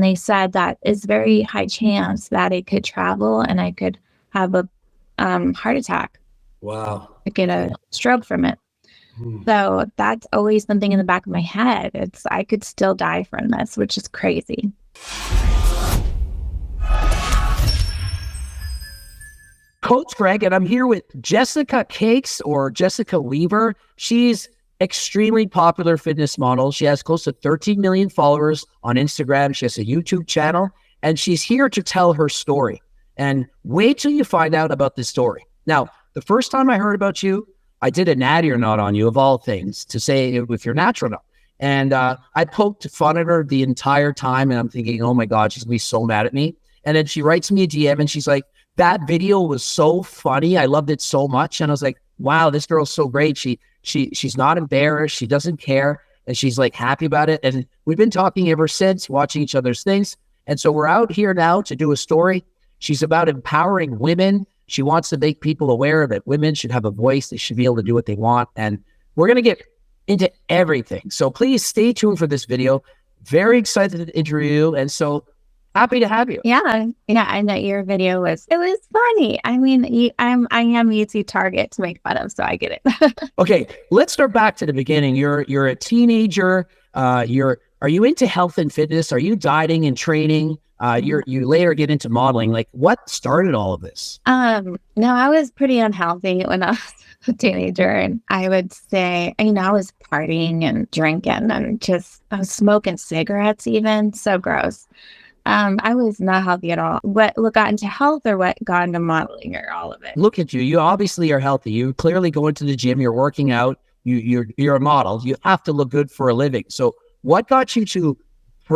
And they said that it's very high chance that it could travel and I could have a heart attack. Wow. I get a stroke from it. So that's always something in the back of my head. It's I could still die from this, which is crazy. Coach Greg, and I'm here with Jessica Cakes or Jessica Weaver. She's extremely popular fitness model. She has close to 13 million followers on Instagram. She has a YouTube channel, and she's here to tell her story. And wait till you find out about this story. Now, the first time I heard about you, I did a natty or not on you, of all things, to say if you're natural or not. And I poked fun at her the entire time, and I'm thinking, oh my God, she's going to be so mad at me. And then she writes me a DM, and she's like, that video was so funny. I loved it so much. And I was like, wow, this girl's so great. She's not embarrassed. She doesn't care. And she's like happy about it. And we've been talking ever since, watching each other's things. And so we're out here now to do a story. She's about empowering women. She wants to make people aware that women should have a voice. They should be able to do what they want. And we're going to get into everything. So please stay tuned for this video. Very excited to interview you. And so happy to have you. Yeah. And that your video was funny. I mean, I am easy target to make fun of, so I get it. Okay, let's start back to the beginning. You're a teenager. Are you into health and fitness? Are you dieting and training? You later get into modeling. Like, what started all of this? No, I was pretty unhealthy when I was a teenager, and I would say, I was partying and drinking and I was smoking cigarettes even. So gross. I was not healthy at all. What got into health or what got into modeling or all of it? Look at you. You obviously are healthy. You clearly go into the gym. You're working out. You're a model. You have to look good for a living. So what got you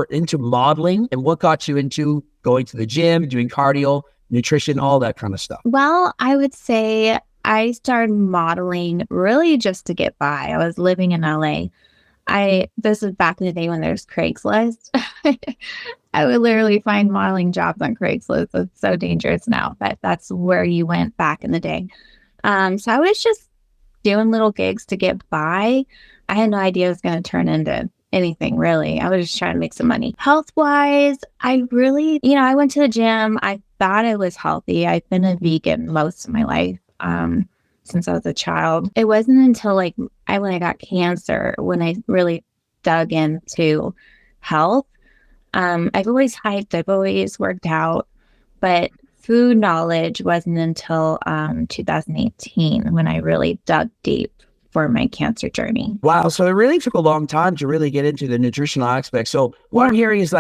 into modeling, and what got you into going to the gym, doing cardio, nutrition, all that kind of stuff? Well, I would say I started modeling really just to get by. I was living in LA. This is back in the day when there's Craigslist. I would literally find modeling jobs on Craigslist. It's so dangerous now, but that's where you went back in the day. So I was just doing little gigs to get by. I had no idea it was going to turn into anything, really. I was just trying to make some money. Health-wise, I really, I went to the gym. I thought I was healthy. I've been a vegan most of my life. Since I was a child. It wasn't until when I got cancer when I really dug into health. I've always hiked, I've always worked out, but food knowledge wasn't until 2018 when I really dug deep for my cancer journey. Wow. So it really took a long time to really get into the nutritional aspect. So what I'm hearing is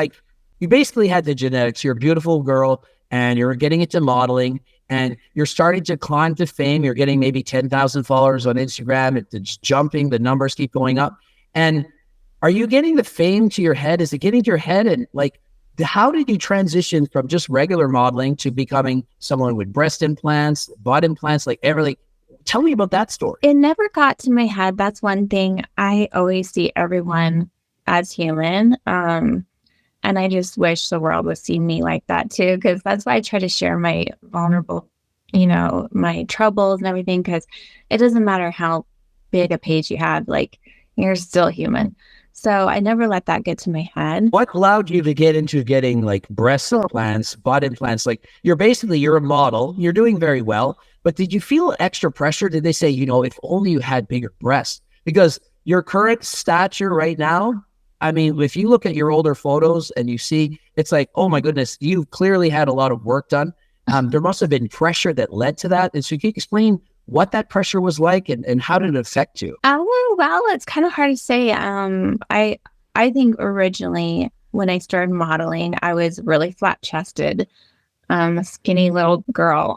you basically had the genetics. You're a beautiful girl and you're getting into modeling. And you're starting to climb to fame. You're getting maybe 10,000 followers on Instagram. It's jumping. The numbers keep going up. And are you getting the fame to your head? Is it getting to your head? And how did you transition from just regular modeling to becoming someone with breast implants, butt implants, tell me about that story. It never got to my head. That's one thing. I always see everyone as human. And I just wish the world would see me like that too, because that's why I try to share my vulnerable, my troubles and everything, because it doesn't matter how big a page you have, you're still human. So I never let that get to my head. What allowed you to get into getting breast implants, butt implants? You're a model, you're doing very well, but did you feel extra pressure? Did they say, if only you had bigger breasts? Because your current stature right now, I mean, if you look at your older photos and you see, it's like, oh my goodness, you've clearly had a lot of work done. There must have been pressure that led to that. And so can you explain what that pressure was like and how did it affect you? Well, it's kind of hard to say. I think originally when I started modeling, I was really flat chested, a skinny little girl,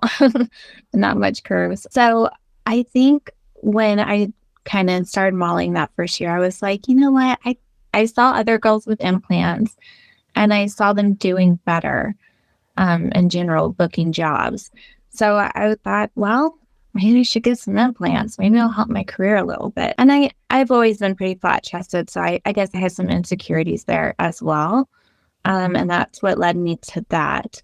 not much curves. So I think when I kind of started modeling that first year, I was like, you know what? I saw other girls with implants and I saw them doing better in general, booking jobs. So I thought, well, maybe I should get some implants. Maybe it'll help my career a little bit. And I've always been pretty flat chested. So I guess I had some insecurities there as well. And that's what led me to that.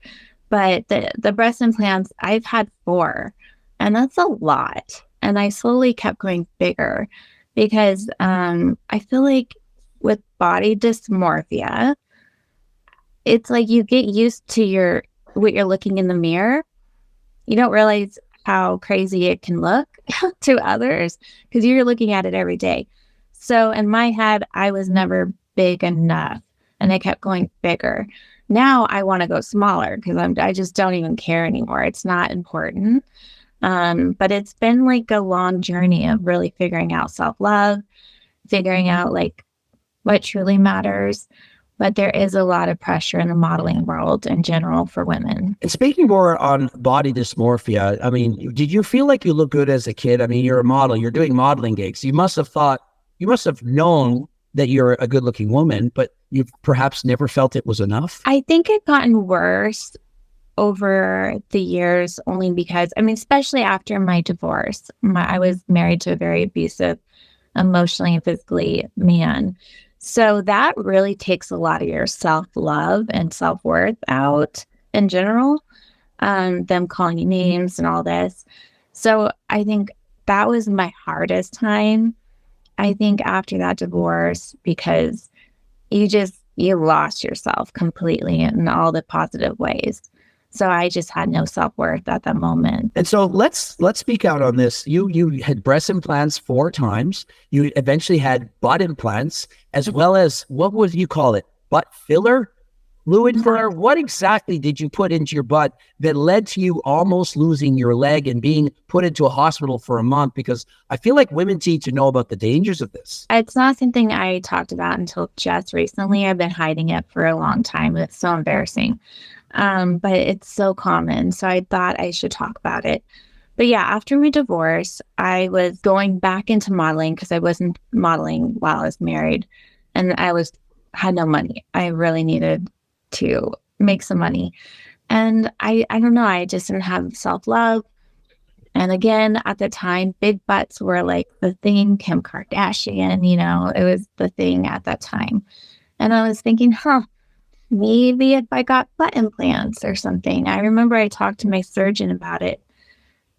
But the breast implants, I've had 4 and that's a lot. And I slowly kept going bigger because I feel like with body dysmorphia, it's like you get used to what you're looking in the mirror. You don't realize how crazy it can look to others because you're looking at it every day. So in my head, I was never big enough and I kept going bigger. Now I want to go smaller because I just don't even care anymore. It's not important. But it's been like a long journey of really figuring out self-love, figuring out like what truly matters. But there is a lot of pressure in the modeling world in general for women. And speaking more on body dysmorphia, I mean, did you feel like you look good as a kid? I mean, you're a model, you're doing modeling gigs. You must have known that you're a good looking woman, but you perhaps never felt it was enough. I think it gotten worse over the years only because, I mean, especially after my divorce, I was married to a very abusive, emotionally and physically man. So that really takes a lot of your self-love and self-worth out in general, them calling you names and all this. So I think that was my hardest time. I think after that divorce, because you lost yourself completely in all the positive ways. So I just had no self-worth at that moment. And so let's speak out on this. You had breast implants 4 times. You eventually had butt implants, as well as, what would you call it? Butt filler? Fluid filler? What exactly did you put into your butt that led to you almost losing your leg and being put into a hospital for a month? Because I feel like women need to know about the dangers of this. It's not something I talked about until just recently. I've been hiding it for a long time. It's so embarrassing. But it's so common. So I thought I should talk about it. But yeah, after my divorce, I was going back into modeling because I wasn't modeling while I was married and had no money. I really needed to make some money. And I don't know, I just didn't have self-love. And again, at the time, big butts were like the thing, Kim Kardashian, it was the thing at that time. And I was thinking, maybe if I got butt implants or something. I remember I talked to my surgeon about it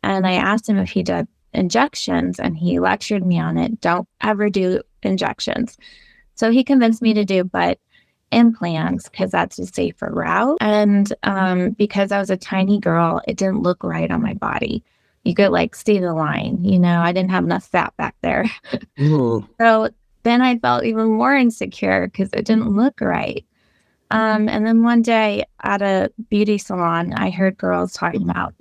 and I asked him if he did injections and he lectured me on it. Don't ever do injections. So he convinced me to do butt implants because that's a safer route. And because I was a tiny girl, it didn't look right on my body. You could like see the line, I didn't have enough fat back there. So then I felt even more insecure because it didn't look right. And then one day at a beauty salon, I heard girls talking about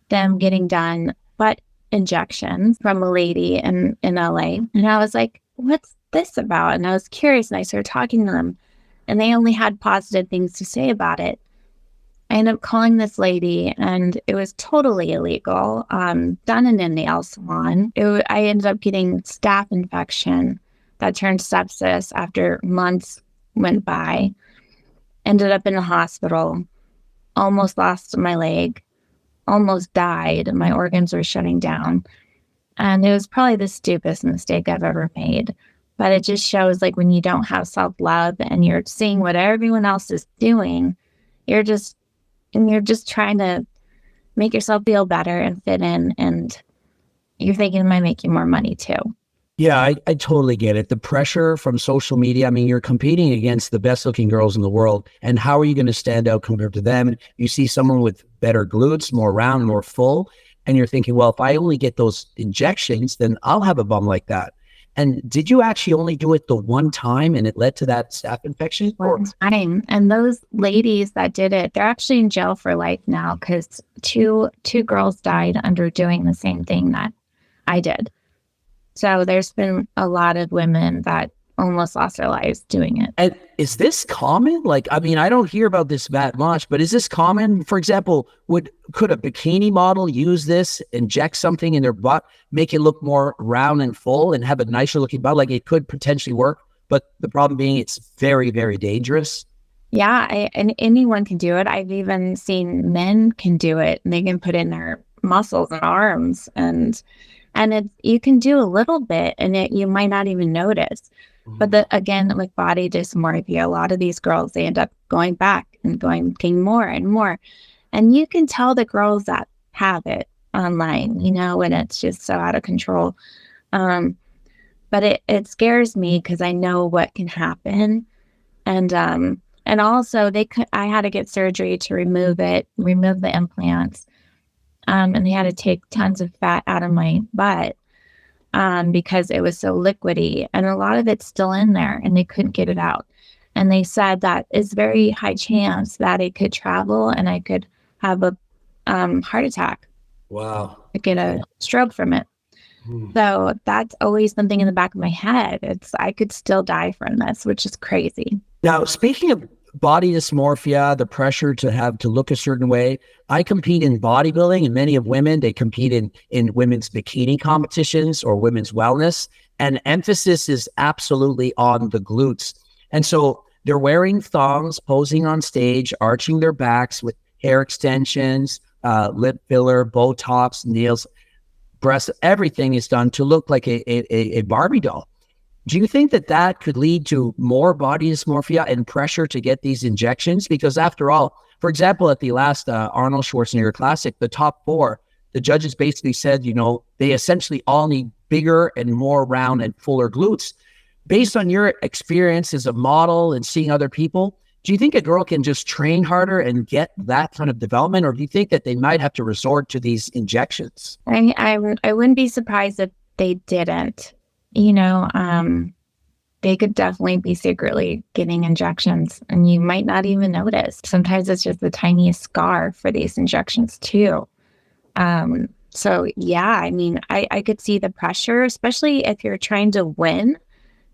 them getting done butt injections from a lady in LA. And I was like, what's this about? And I was curious and I started talking to them and they only had positive things to say about it. I ended up calling this lady and it was totally illegal, done in a nail salon. I ended up getting staph infection that turned sepsis after months went by. Ended up in a hospital, almost lost my leg, almost died. My organs were shutting down. And it was probably the stupidest mistake I've ever made. But it just shows like when you don't have self-love and you're seeing what everyone else is doing, you're just trying to make yourself feel better and fit in. And you're thinking it might make you more money too. Yeah, I totally get it. The pressure from social media. I mean, you're competing against the best looking girls in the world. And how are you going to stand out compared to them? You see someone with better glutes, more round, more full. And you're thinking, well, if I only get those injections, then I'll have a bum like that. And did you actually only do it the one time and it led to that staph infection? One time. And those ladies that did it, they're actually in jail for life now because two girls died under doing the same thing that I did. So there's been a lot of women that almost lost their lives doing it. And is this common? Like, I mean, I don't hear about this that much, but is this common? For example, could a bikini model use this, inject something in their butt, make it look more round and full and have a nicer looking butt? Like it could potentially work, but the problem being it's very, very dangerous. Yeah, and anyone can do it. I've even seen men can do it. And they can put in their muscles and arms and you can do a little bit and you might not even notice. But again, with body dysmorphia, a lot of these girls, they end up going back and getting more and more. And you can tell the girls that have it online, when it's just so out of control. But it scares me because I know what can happen. And And also I had to get surgery to remove the implants. And they had to take tons of fat out of my butt because it was so liquidy, and a lot of it's still in there, and they couldn't get it out. And they said that it's very high chance that it could travel, and I could have a heart attack. Wow. I get a stroke from it. So that's always something in the back of my head. I could still die from this, which is crazy. Now, speaking of body dysmorphia, the pressure to have to look a certain way, I compete in bodybuilding, and many of women, they compete in women's bikini competitions or women's wellness. And emphasis is absolutely on the glutes. And so they're wearing thongs, posing on stage, arching their backs with hair extensions, lip filler, Botox, nails, breasts, everything is done to look like a Barbie doll. Do you think that that could lead to more body dysmorphia and pressure to get these injections? Because after all, for example, at the last Arnold Schwarzenegger Classic, the top four, the judges basically said, they essentially all need bigger and more round and fuller glutes. Based on your experience as a model and seeing other people, do you think a girl can just train harder and get that kind of development? Or do you think that they might have to resort to these injections? I wouldn't be surprised if they didn't. They could definitely be secretly getting injections, and you might not even notice. Sometimes it's just the tiniest scar for these injections too. So yeah, I could see the pressure, especially if you're trying to win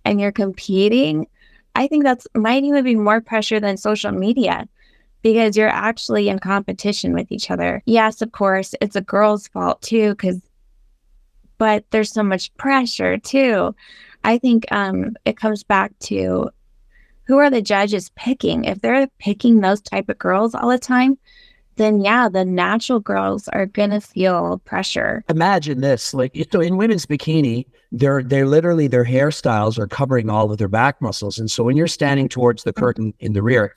and you're competing. I think that's might even be more pressure than social media, because you're actually in competition with each other. Yes, of course, it's a girl's fault too, but there's so much pressure too. I think it comes back to who are the judges picking? If they're picking those type of girls all the time, then yeah, the natural girls are going to feel pressure. Imagine this, so in women's bikini, they're literally, their hairstyles are covering all of their back muscles. And so when you're standing towards the curtain in the rear,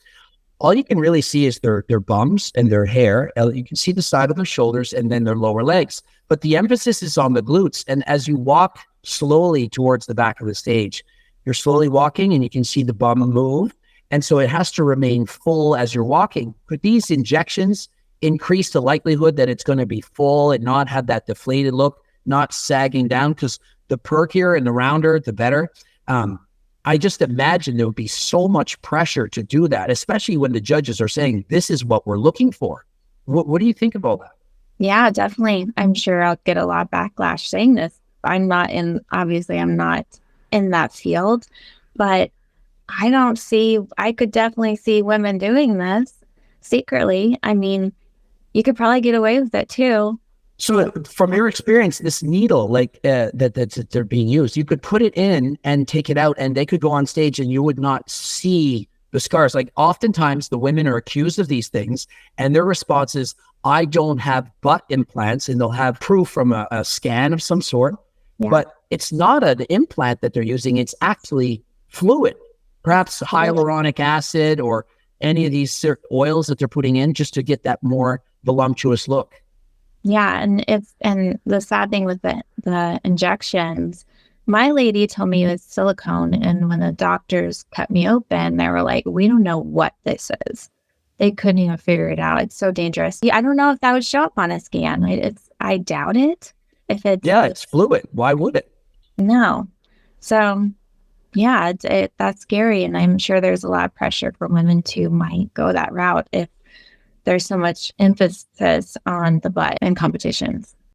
all you can really see is their bums and their hair. You can see the side of their shoulders and then their lower legs. But the emphasis is on the glutes. And as you walk slowly towards the back of the stage, you're slowly walking and you can see the bum move. And so it has to remain full as you're walking. Could these injections increase the likelihood that it's going to be full and not have that deflated look, not sagging down? Because the perkier and the rounder, the better. I just imagine there would be so much pressure to do that, especially when the judges are saying, this is what we're looking for. What do you think about that? Yeah, definitely. I'm sure I'll get a lot of backlash saying this. Obviously I'm not in that field, but I could definitely see women doing this secretly. You could probably get away with it too. So from your experience, this needle, that they're being used, you could put it in and take it out, and they could go on stage and you would not see the scars. Like oftentimes the women are accused of these things and their response is, I don't have butt implants, and they'll have proof from a scan of some sort, but it's not an implant that they're using. It's actually fluid, perhaps hyaluronic acid or any of these oils that they're putting in just to get that more voluptuous look. Yeah, and the sad thing with the injections, my lady told me it was silicone, and when the doctors cut me open, they were like, we don't know what this is. They couldn't even figure it out. It's so dangerous. Yeah, I don't know if that would show up on a scan. I doubt it. It's fluid. Why would it? No. So yeah, that's scary, and I'm sure there's a lot of pressure for women to might go that route if there's so much emphasis on the butt in competitions.